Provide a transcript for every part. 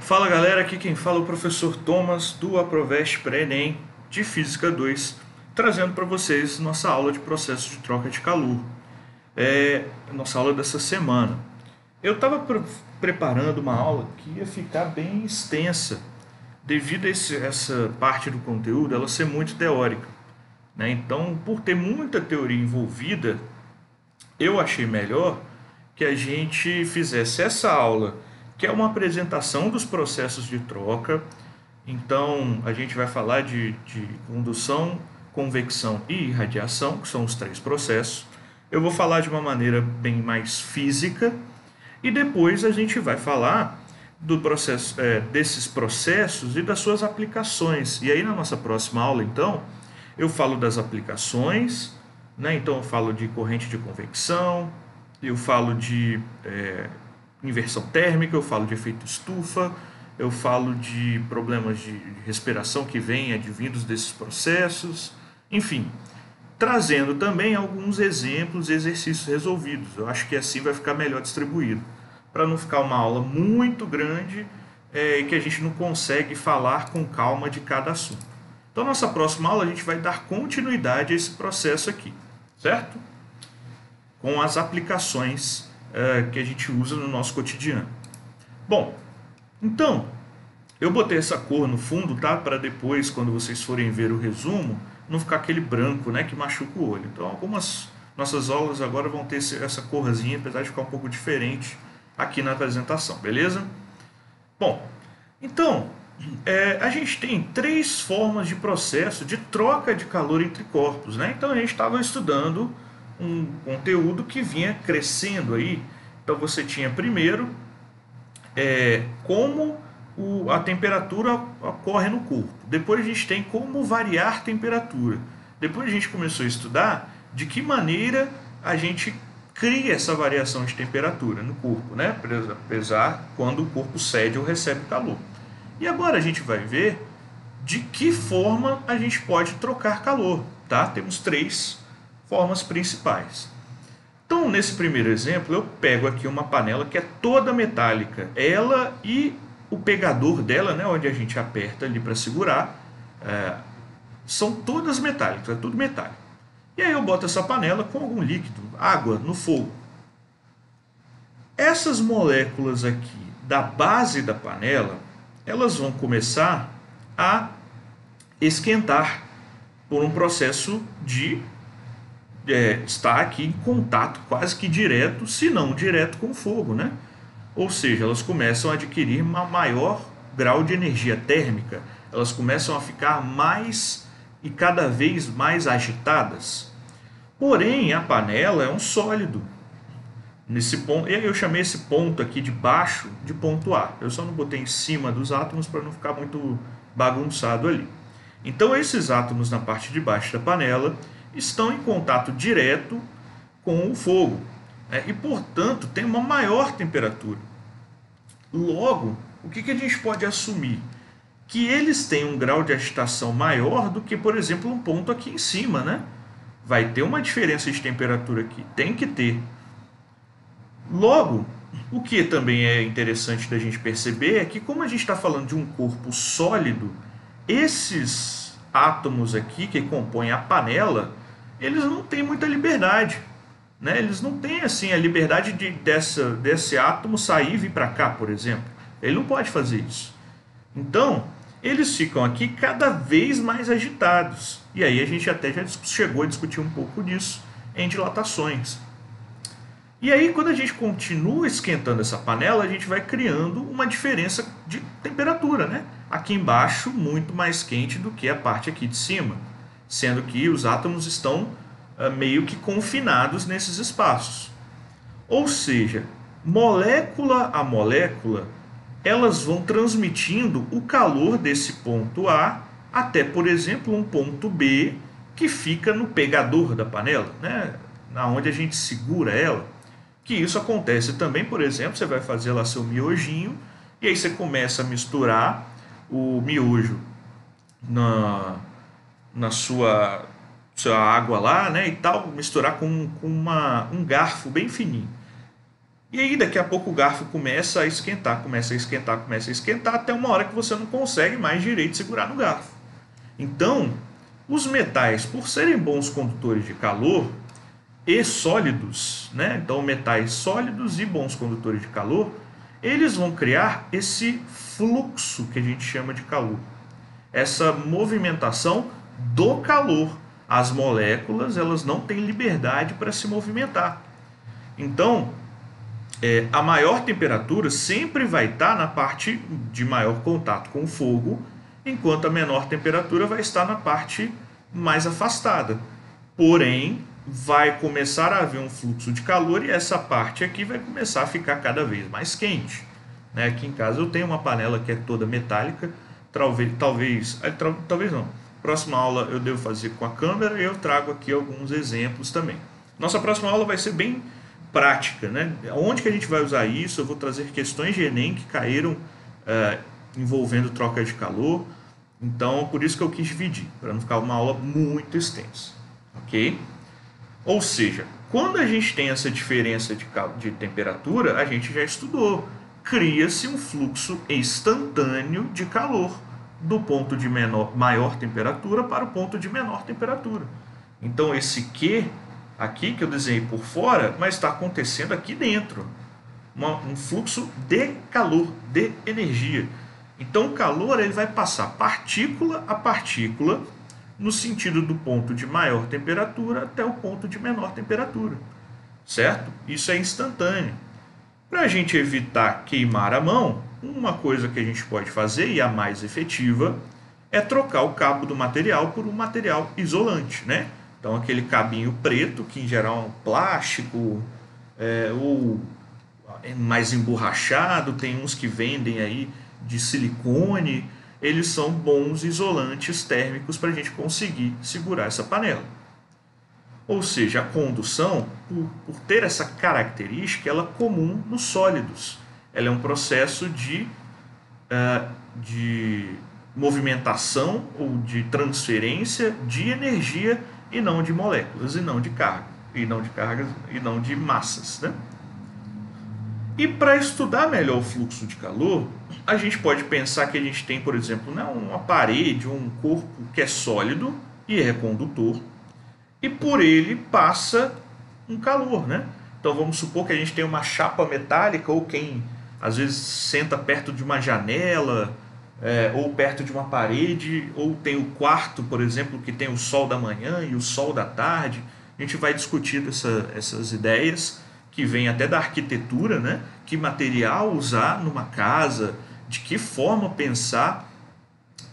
Fala galera, aqui quem fala é o professor Thomas do Aproveste Pré-ENEM de Física 2, trazendo para vocês nossa aula de processos de troca de calor, nossa aula dessa semana. Eu estava preparando uma aula que ia ficar bem extensa, devido a essa parte do conteúdo ela ser muito teórica, né? Então, por ter muita teoria envolvida, eu achei melhor que a gente fizesse essa aula, que é uma apresentação dos processos de troca. Então, a gente vai falar de condução, convecção e irradiação, que são os três processos. Eu vou falar de uma maneira bem mais física e depois a gente vai falar do processo, desses processos e das suas aplicações. E aí, na nossa próxima aula, então, eu falo das aplicações, né? Então, eu falo de corrente de convecção, eu falo de inversão térmica, eu falo de efeito estufa, eu falo de problemas de respiração que vêm advindos desses processos, enfim, trazendo também alguns exemplos e exercícios resolvidos. Eu acho que assim vai ficar melhor distribuído, para não ficar uma aula muito grande e que a gente não consegue falar com calma de cada assunto. Então, nossa próxima aula a gente vai dar continuidade a esse processo aqui, certo? Com as aplicações que a gente usa no nosso cotidiano. Bom, então, eu botei essa cor no fundo, tá? Para depois, quando vocês forem ver o resumo, não ficar aquele branco, né, que machuca o olho. Então, algumas nossas aulas agora vão ter essa corzinha, apesar de ficar um pouco diferente aqui na apresentação, beleza? Bom, então, a gente tem três formas de processo de troca de calor entre corpos, né? Então, a gente estava estudando um conteúdo que vinha crescendo aí. Então você tinha primeiro como a temperatura ocorre no corpo. Depois a gente tem como variar a temperatura. Depois a gente começou a estudar de que maneira a gente cria essa variação de temperatura no corpo, né? Apesar quando o corpo cede ou recebe calor. E agora a gente vai ver de que forma a gente pode trocar calor, tá? Temos três formas principais. Então, nesse primeiro exemplo, eu pego aqui uma panela que é toda metálica. Ela e o pegador dela, né, onde a gente aperta ali para segurar, são todas metálicas, é tudo metálico. E aí eu boto essa panela com algum líquido, água, no fogo. Essas moléculas aqui da base da panela, elas vão começar a esquentar por um processo de está aqui em contato quase que direto, se não direto, com o fogo, né? Ou seja, elas começam a adquirir um maior grau de energia térmica, elas começam a ficar mais e cada vez mais agitadas. Porém, a panela é um sólido. Nesse ponto, eu chamei esse ponto aqui de baixo de ponto A. Eu só não botei em cima dos átomos para não ficar muito bagunçado ali. Então, esses átomos na parte de baixo da panela estão em contato direto com o fogo, e, portanto, tem uma maior temperatura. Logo, o que a gente pode assumir? Que eles têm um grau de agitação maior do que, por exemplo, um ponto aqui em cima, né? Vai ter uma diferença de temperatura aqui, tem que ter. Logo, o que também é interessante da gente perceber é que, como a gente está falando de um corpo sólido, esses átomos aqui que compõem a panela, eles não têm muita liberdade, né? Eles não têm assim a liberdade desse átomo sair e vir para cá, por exemplo. Ele não pode fazer isso. Então, eles ficam aqui cada vez mais agitados. E aí a gente até já chegou a discutir um pouco disso em dilatações. E aí, quando a gente continua esquentando essa panela, a gente vai criando uma diferença de temperatura, né? Aqui embaixo, muito mais quente do que a parte aqui de cima, sendo que os átomos estão meio que confinados nesses espaços. Ou seja, molécula a molécula, elas vão transmitindo o calor desse ponto A até, por exemplo, um ponto B que fica no pegador da panela, né? Onde a gente segura ela. Que isso acontece também, por exemplo, você vai fazer lá seu miojinho e aí você começa a misturar o miojo na sua água lá, né, e tal, misturar com um garfo bem fininho. E aí daqui a pouco o garfo começa a esquentar, começa a esquentar, começa a esquentar, até uma hora que você não consegue mais direito segurar no garfo. Então, os metais, por serem bons condutores de calor e sólidos, né? Então metais sólidos e bons condutores de calor, eles vão criar esse fluxo que a gente chama de calor. Essa movimentação do calor. As moléculas, elas não têm liberdade para se movimentar. Então, a maior temperatura sempre vai estar na parte de maior contato com o fogo, enquanto a menor temperatura vai estar na parte mais afastada. Porém, vai começar a haver um fluxo de calor e essa parte aqui vai começar a ficar cada vez mais quente. Aqui em casa eu tenho uma panela que é toda metálica, talvez não. Próxima aula eu devo fazer com a câmera e eu trago aqui alguns exemplos também. Nossa próxima aula vai ser bem prática, né? Onde que a gente vai usar isso? Eu vou trazer questões de Enem que caíram envolvendo troca de calor. Então, por isso que eu quis dividir, para não ficar uma aula muito extensa, ok? Ou seja, quando a gente tem essa diferença de temperatura, a gente já estudou. Cria-se um fluxo instantâneo de calor do ponto de maior temperatura para o ponto de menor temperatura. Então, esse Q aqui que eu desenhei por fora, mas está acontecendo aqui dentro. Um fluxo de calor, de energia. Então, o calor ele vai passar partícula a partícula no sentido do ponto de maior temperatura até o ponto de menor temperatura. Certo? Isso é instantâneo. Para a gente evitar queimar a mão, uma coisa que a gente pode fazer, e a mais efetiva, é trocar o cabo do material por um material isolante, né? Então, aquele cabinho preto, que em geral é um plástico, ou mais emborrachado, tem uns que vendem aí de silicone, eles são bons isolantes térmicos para a gente conseguir segurar essa panela. Ou seja, a condução, por ter essa característica, ela é comum nos sólidos. Ela é um processo de movimentação ou de transferência de energia e não de moléculas, e não de cargas, e não de massas, né? E para estudar melhor o fluxo de calor, a gente pode pensar que a gente tem, por exemplo, uma parede, um corpo que é sólido e é condutor, e por ele passa um calor, né? Então vamos supor que a gente tem uma chapa metálica, ou quem às vezes senta perto de uma janela, ou perto de uma parede, ou tem o quarto, por exemplo, que tem o sol da manhã e o sol da tarde. A gente vai discutir essas ideias que vêm até da arquitetura, né? Que material usar numa casa, de que forma pensar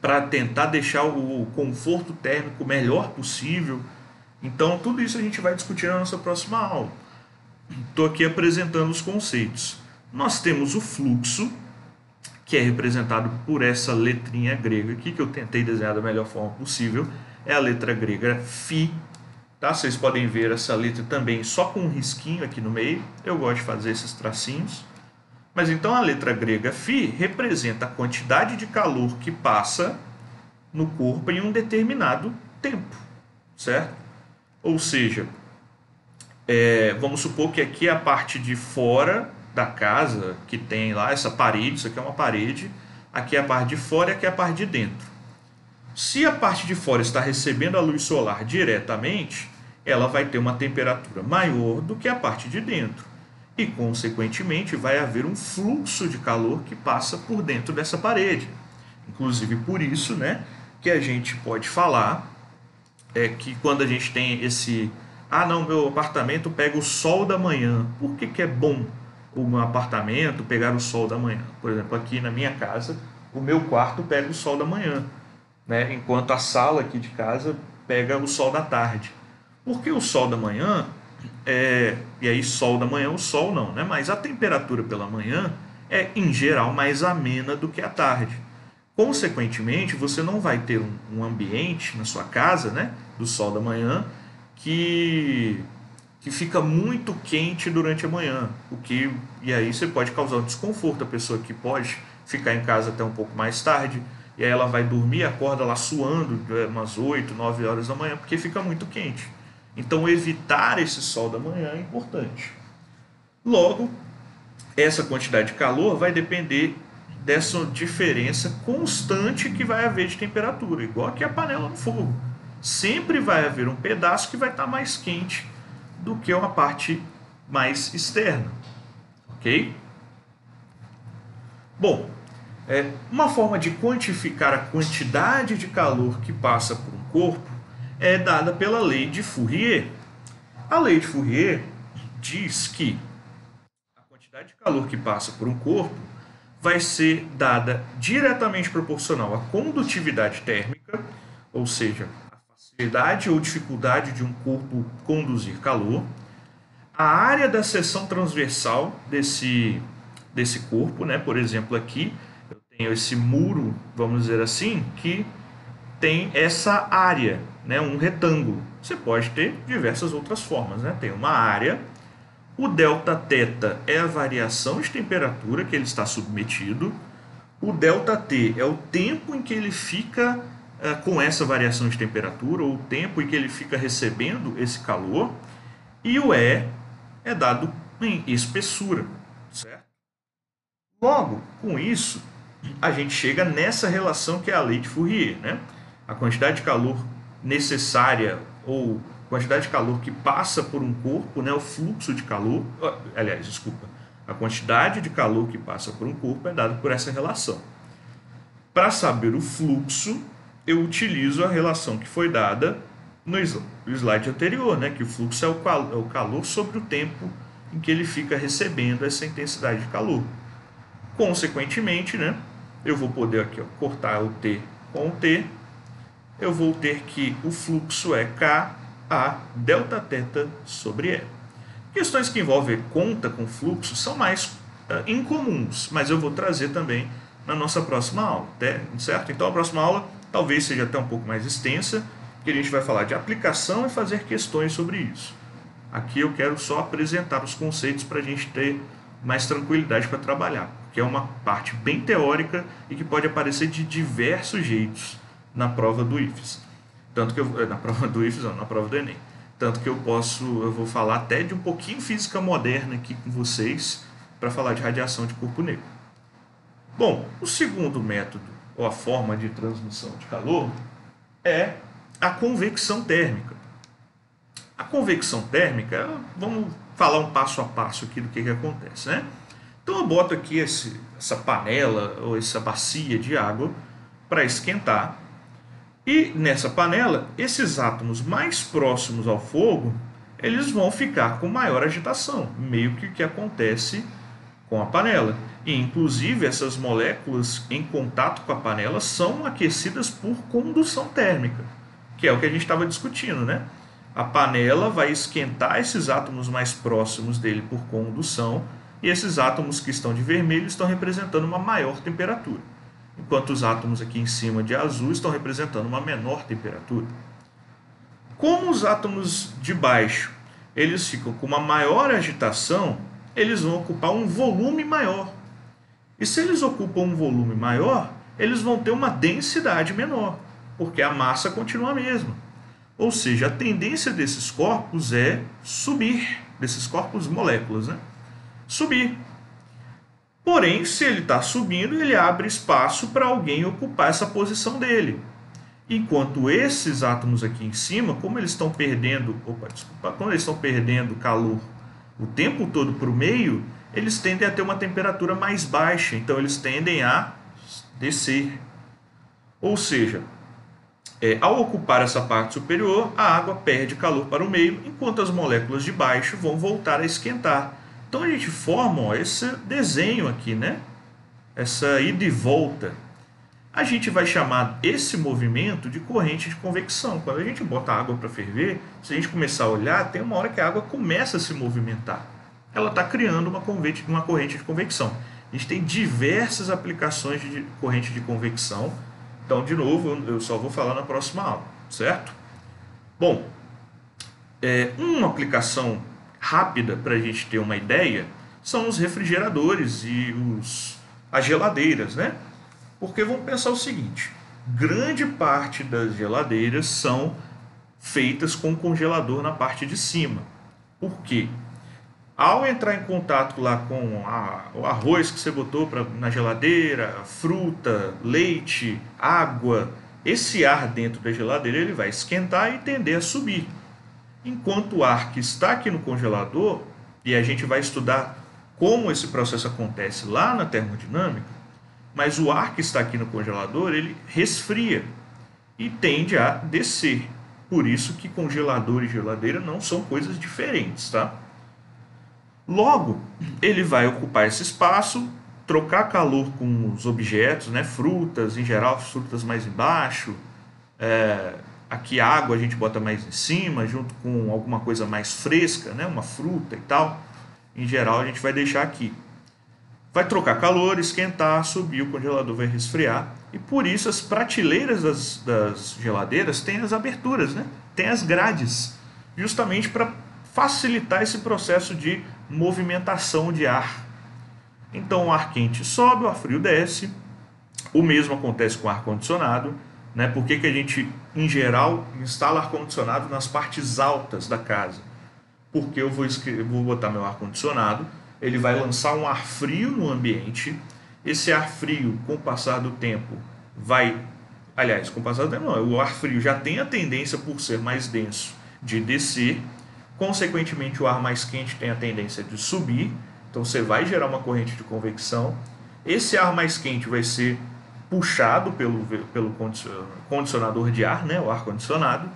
para tentar deixar o conforto térmico melhor possível. Então, tudo isso a gente vai discutir na nossa próxima aula. Estou aqui apresentando os conceitos. Nós temos o fluxo, que é representado por essa letrinha grega aqui, que eu tentei desenhar da melhor forma possível. É a letra grega Φ. Tá? Vocês podem ver essa letra também só com um risquinho aqui no meio. Eu gosto de fazer esses tracinhos. Mas então a letra grega Φ representa a quantidade de calor que passa no corpo em um determinado tempo, certo? Ou seja, vamos supor que aqui é a parte de fora da casa, que tem lá essa parede, isso aqui é uma parede, aqui é a parte de fora e aqui é a parte de dentro. Se a parte de fora está recebendo a luz solar diretamente, ela vai ter uma temperatura maior do que a parte de dentro. E, consequentemente, vai haver um fluxo de calor que passa por dentro dessa parede. Inclusive, por isso, né, que a gente pode falar que quando a gente tem esse... Ah, não, meu apartamento pega o sol da manhã. Por que é bom o meu apartamento pegar o sol da manhã? Por exemplo, aqui na minha casa, o meu quarto pega o sol da manhã, né, enquanto a sala aqui de casa pega o sol da tarde. Por que o sol da manhã... e aí sol da manhã, o sol não, né? Mas a temperatura pela manhã é em geral mais amena do que à tarde. Consequentemente, você não vai ter um ambiente na sua casa, né, do sol da manhã que fica muito quente durante a manhã, e aí você pode causar um desconforto. A pessoa que pode ficar em casa até um pouco mais tarde, e aí ela vai dormir, acorda lá suando umas 8, 9 horas da manhã, porque fica muito quente. Então, evitar esse sol da manhã é importante. Logo, essa quantidade de calor vai depender dessa diferença constante que vai haver de temperatura, igual aqui a panela no fogo. Sempre vai haver um pedaço que vai estar mais quente do que uma parte mais externa, ok? Bom, uma forma de quantificar a quantidade de calor que passa por um corpo é dada pela lei de Fourier. A lei de Fourier diz que a quantidade de calor que passa por um corpo vai ser dada diretamente proporcional à condutividade térmica, ou seja, a facilidade ou dificuldade de um corpo conduzir calor, a área da seção transversal desse corpo, né? Por exemplo, aqui eu tenho esse muro, vamos dizer assim, que tem essa área, né? Um retângulo. Você pode ter diversas outras formas, né? Tem uma área. O Δθ é a variação de temperatura que ele está submetido. O ΔT é o tempo em que ele fica com essa variação de temperatura, ou o tempo em que ele fica recebendo esse calor. E o E é dado em espessura, certo? Logo, com isso, a gente chega nessa relação que é a lei de Fourier, né? A quantidade de calor necessária, ou quantidade de calor que passa por um corpo, né, o fluxo de calor, aliás, desculpa, a quantidade de calor que passa por um corpo é dada por essa relação. Para saber o fluxo, eu utilizo a relação que foi dada no slide anterior, né, que o fluxo é o calor sobre o tempo em que ele fica recebendo essa intensidade de calor. Consequentemente, né, eu vou poder aqui, cortar o T com o T, eu vou ter que o fluxo é K a Δθ sobre E. Questões que envolvem conta com fluxo são mais incomuns, mas eu vou trazer também na nossa próxima aula, certo? Então a próxima aula talvez seja até um pouco mais extensa, porque a gente vai falar de aplicação e fazer questões sobre isso. Aqui eu quero só apresentar os conceitos para a gente ter mais tranquilidade para trabalhar, que é uma parte bem teórica e que pode aparecer de diversos jeitos na prova do IFES. Tanto que na prova do IFES, não, na prova do Enem. Tanto que eu vou falar até de um pouquinho física moderna aqui com vocês para falar de radiação de corpo negro. Bom, o segundo método, ou a forma de transmissão de calor, é a convecção térmica. A convecção térmica, vamos falar um passo a passo aqui do que acontece, né? Então eu boto aqui essa panela ou essa bacia de água para esquentar. E nessa panela, esses átomos mais próximos ao fogo, eles vão ficar com maior agitação, meio que o que acontece com a panela. E inclusive essas moléculas em contato com a panela são aquecidas por condução térmica, que é o que a gente estava discutindo, né? A panela vai esquentar esses átomos mais próximos dele por condução, e esses átomos que estão de vermelho estão representando uma maior temperatura, enquanto os átomos aqui em cima de azul estão representando uma menor temperatura. Como os átomos de baixo eles ficam com uma maior agitação, eles vão ocupar um volume maior. E se eles ocupam um volume maior, eles vão ter uma densidade menor, porque a massa continua a mesma. Ou seja, a tendência desses corpos é subir, desses corpos moléculas, né? Subir. Porém, se ele está subindo, ele abre espaço para alguém ocupar essa posição dele. Enquanto esses átomos aqui em cima, como eles estão perdendo, quando eles estão perdendo calor o tempo todo para o meio, eles tendem a ter uma temperatura mais baixa, então eles tendem a descer. Ou seja, ao ocupar essa parte superior, a água perde calor para o meio, enquanto as moléculas de baixo vão voltar a esquentar. Então a gente forma esse desenho aqui, né? Essa ida e volta. A gente vai chamar esse movimento de corrente de convecção. Quando a gente bota a água para ferver, se a gente começar a olhar, tem uma hora que a água começa a se movimentar. Ela está criando uma corrente de convecção. A gente tem diversas aplicações de corrente de convecção. Então, de novo, eu só vou falar na próxima aula, certo? Bom, uma aplicação rápida para a gente ter uma ideia são os refrigeradores e as geladeiras, né? Porque vamos pensar o seguinte, grande parte das geladeiras são feitas com congelador na parte de cima. Por quê? Ao entrar em contato lá com o arroz que você botou na geladeira, fruta, leite, água, esse ar dentro da geladeira ele vai esquentar e tender a subir. Enquanto o ar que está aqui no congelador, e a gente vai estudar como esse processo acontece lá na termodinâmica, mas o ar que está aqui no congelador ele resfria e tende a descer. Por isso que congelador e geladeira não são coisas diferentes, tá? Logo, ele vai ocupar esse espaço, trocar calor com os objetos, né? Frutas, em geral, frutas mais embaixo. Aqui água a gente bota mais em cima, junto com alguma coisa mais fresca, né? Uma fruta e tal. Em geral, a gente vai deixar aqui. Vai trocar calor, esquentar, subir, o congelador vai resfriar. E por isso as prateleiras das geladeiras têm as aberturas, né? Tem as grades, justamente para facilitar esse processo de movimentação de ar. Então o ar quente sobe, o ar frio desce. O mesmo acontece com o ar-condicionado, né? Por que a gente, em geral, instala ar-condicionado nas partes altas da casa? Porque eu vou botar meu ar-condicionado, ele vai lançar um ar frio no ambiente. Esse ar frio, com o passar do tempo, com o passar do tempo não, o ar frio já tem a tendência, por ser mais denso, de descer. Consequentemente, o ar mais quente tem a tendência de subir, então você vai gerar uma corrente de convecção. Esse ar mais quente vai ser puxado pelo condicionador de ar, né, o ar-condicionado,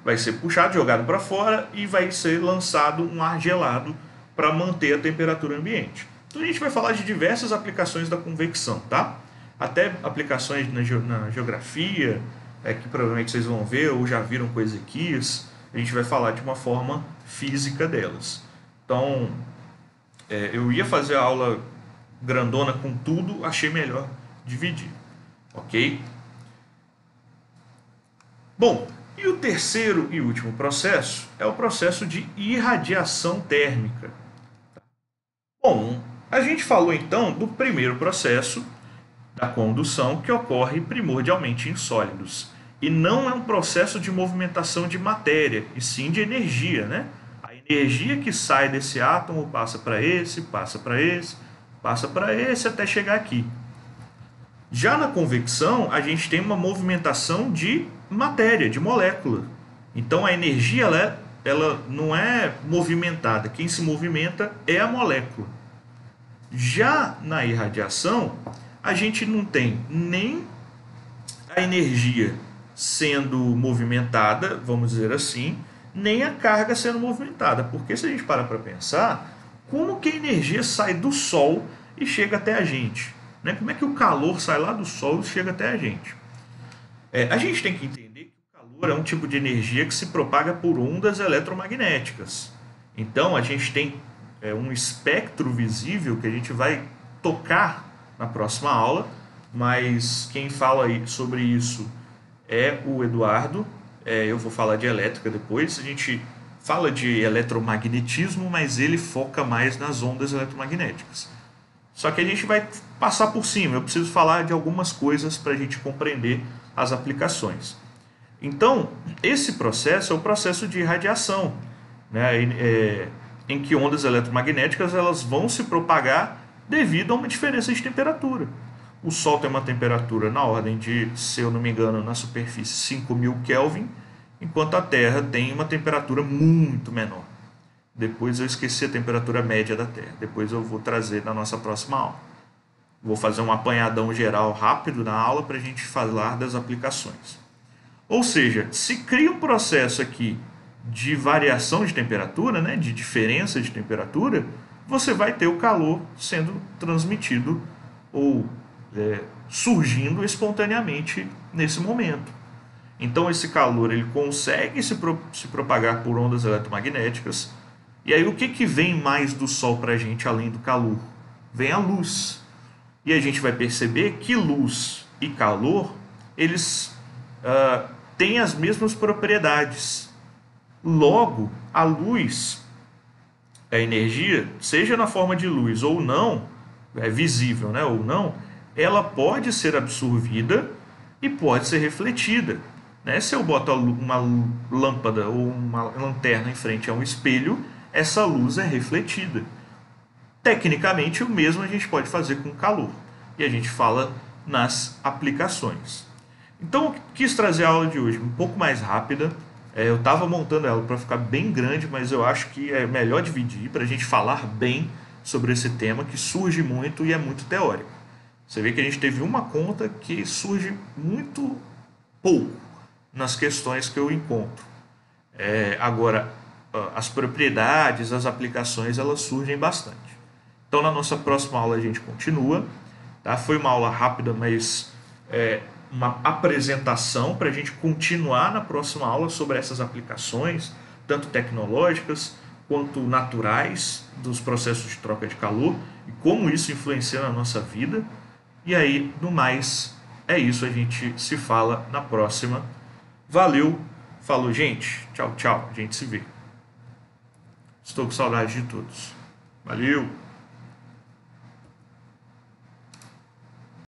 vai ser puxado, jogado para fora e vai ser lançado um ar gelado para manter a temperatura ambiente. Então a gente vai falar de diversas aplicações da convecção, tá? Até aplicações na geografia, que provavelmente vocês vão ver ou já viram com Ezequias. A gente vai falar de uma forma física delas. Então, eu ia fazer a aula grandona com tudo, achei melhor dividir, ok? Bom, e o terceiro e último processo é o processo de irradiação térmica. Bom, a gente falou então do primeiro processo, da condução, que ocorre primordialmente em sólidos. E não é um processo de movimentação de matéria, e sim de energia, né? A energia que sai desse átomo passa para esse, passa para esse, passa para esse, até chegar aqui. Já na convecção, a gente tem uma movimentação de matéria, de molécula. Então a energia ela não é movimentada, quem se movimenta é a molécula. Já na irradiação, a gente não tem nem a energia sendo movimentada, vamos dizer assim, nem a carga sendo movimentada. Porque se a gente parar para pensar, como que a energia sai do Sol e chega até a gente? Né? Como é que o calor sai lá do Sol e chega até a gente? A gente tem que entender que o calor é um tipo de energia que se propaga por ondas eletromagnéticas. Então a gente tem um espectro visível que a gente vai tocar na próxima aula, mas quem fala sobre isso é o Eduardo. Eu vou falar de elétrica depois. A gente fala de eletromagnetismo, mas ele foca mais nas ondas eletromagnéticas. Só que a gente vai passar por cima. Eu preciso falar de algumas coisas para a gente compreender as aplicações. Então, esse processo é o processo de irradiação, né? Em que ondas eletromagnéticas elas vão se propagar devido a uma diferença de temperatura. O Sol tem uma temperatura na ordem de, se eu não me engano, na superfície 5.000 Kelvin, enquanto a Terra tem uma temperatura muito menor. Depois eu esqueci a temperatura média da Terra. Depois eu vou trazer na nossa próxima aula. Vou fazer um apanhadão geral rápido na aula para a gente falar das aplicações. Ou seja, se cria um processo aqui de variação de temperatura, né, de diferença de temperatura, você vai ter o calor sendo transmitido ou surgindo espontaneamente nesse momento. Então esse calor ele consegue se propagar por ondas eletromagnéticas. E aí o que vem mais do Sol para a gente além do calor? Vem a luz. E a gente vai perceber que luz e calor, eles têm as mesmas propriedades. Logo, a luz, a energia, seja na forma de luz ou não, é visível, né, ou não, ela pode ser absorvida e pode ser refletida. Né? Se eu boto uma lâmpada ou uma lanterna em frente a um espelho, essa luz é refletida. Tecnicamente, o mesmo a gente pode fazer com calor. E a gente fala nas aplicações. Então, eu quis trazer a aula de hoje um pouco mais rápida. Eu estava montando ela para ficar bem grande, mas eu acho que é melhor dividir para a gente falar bem sobre esse tema que surge muito e é muito teórico. Você vê que a gente teve uma conta que surge muito pouco nas questões que eu encontro. Agora, as propriedades, as aplicações, elas surgem bastante. Então, na nossa próxima aula a gente continua. Tá? Foi uma aula rápida, mas uma apresentação para a gente continuar na próxima aula sobre essas aplicações, tanto tecnológicas quanto naturais, dos processos de troca de calor e como isso influencia na nossa vida. E aí, no mais, é isso. A gente se fala na próxima. Valeu, falou, gente. Tchau, tchau. A gente se vê. Estou com saudade de todos. Valeu!